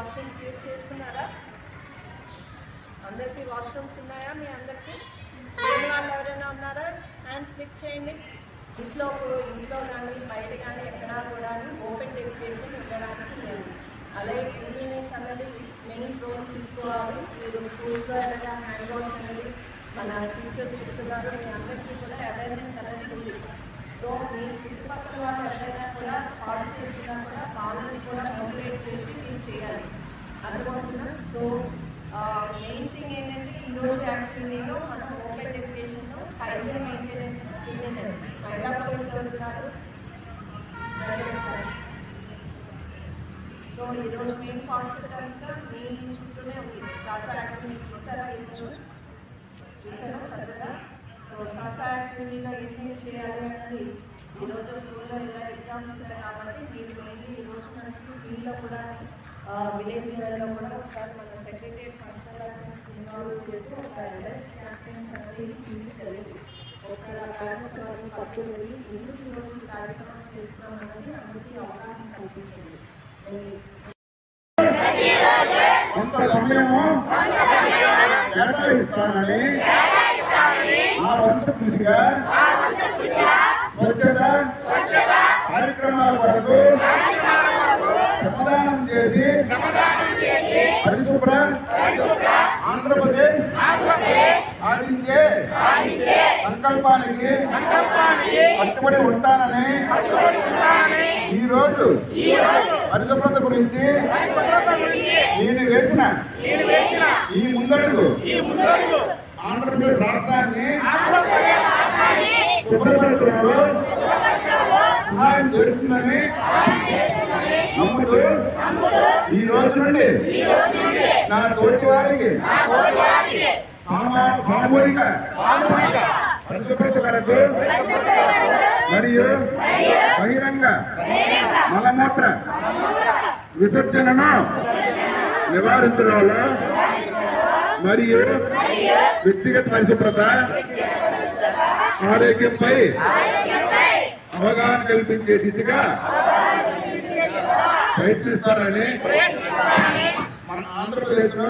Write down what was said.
Washrooms use చేస్తున్నారా? అందరికీ washrooms ఉన్నాయా? మీ అందరికీ లేని వాళ్ళు ఎవరైనా ఉన్నారా? హ్యాండ్స్ లిఫ్ట్ చేయండి. ఇంట్లో కానీ బయట కానీ ఎక్కడా కూడా ఓపెన్ డెఫికేషన్ ఉండడానికి లేదు. అలాగే క్లీనినెస్ అన్నది మెయిన్ రోల్ తీసుకోవాలి. మీరు స్కూల్స్లో ఏదైనా హ్యాండ్ వాష్ అనేది మన టీచర్స్ చెప్తున్నారు. మీ అందరికీ కూడా అవేర్నెస్ అనేది ఉంది. సో మీ చుట్టుపక్కల వాళ్ళు ఎవరైనా కూడా పాడు చేసినా కూడా వాళ్ళని కూడా మోటివేట్ చేసి మీరు చేయాలి. అర్థమవుతుందా? సో మెయిన్ థింగ్ ఏంటంటే ఈరోజు యాక్టివిటీలో మనం ఓపెన్ డెఫికేషన్లో హైజీన్ మెయింటెనెన్స్, క్లీనినెస్ మహిళా పోలీస్ ఎవరు ఉన్నారు? సో ఈరోజు మెయిన్ కాన్సెప్ట్ అంతా మీ చుట్టూనే ఉంది. శ్వాస యాక్టివిటీ చూసారా? ఈరోజు చూసారా చదువురా? సో శ్వాస యాక్టివిటీలో ఏం చేయాలి అన్నది ఈరోజు స్కూల్లో ఇలా ఎగ్జామ్స్ ఉంటాయి కాబట్టి మీరు మెయిన్లీ ఈరోజు మనకి ఫీల్డ్లో కూడా విలేజ్ లెవెల్లో కూడా ఒకసారి మన సెక్రటరియట్ ఫంక్షనల్ అసిస్టెంట్స్ ఇన్వాల్వ్ చేసి ఒక అవేర్నెస్ క్యాంపెయిన్స్ అనేది ఫీల్డ్ జరిగింది. ఒకసారి ఆ పేరెంట్స్ వారిని పట్టుకు వెళ్ళి ఎందుకు ఈరోజు కార్యక్రమం చేస్తున్నాం అన్నది అందరికీ అవగాహన కల్పించింది. కొంత సమయము కేటాయిస్తానని ఆ వంతు కృషిగా స్వచ్ఛత కార్యక్రమాల కొరకు శ్రమదానం చేసి పరిశుభ్ర ఆంధ్రప్రదేశ్ సాధించే సంకల్పానికి కట్టుబడి ఉంటానని ఈరోజు పరిశుభ్రత గురించి నేను వేసిన ఈ ముందడుగు ఆంధ్రప్రదేశ్ రాష్ట్రాన్ని శుభ్రపరచడంలో సహాయం చేస్తుందని నమ్ముతూ ఈ రోజు నుండి నా తోటి వారికి సామూహిక పరిశుభ్రత కొరకు మరియు బహిరంగ మలమూత్ర విసర్జనను నివారించడంలో మరియు వ్యక్తిగత పరిశుభ్రత ఆరోగ్యంపై అవగాహన కల్పించే దిశగా ప్రయత్నిస్తారని మన ఆంధ్రప్రదేశ్ లో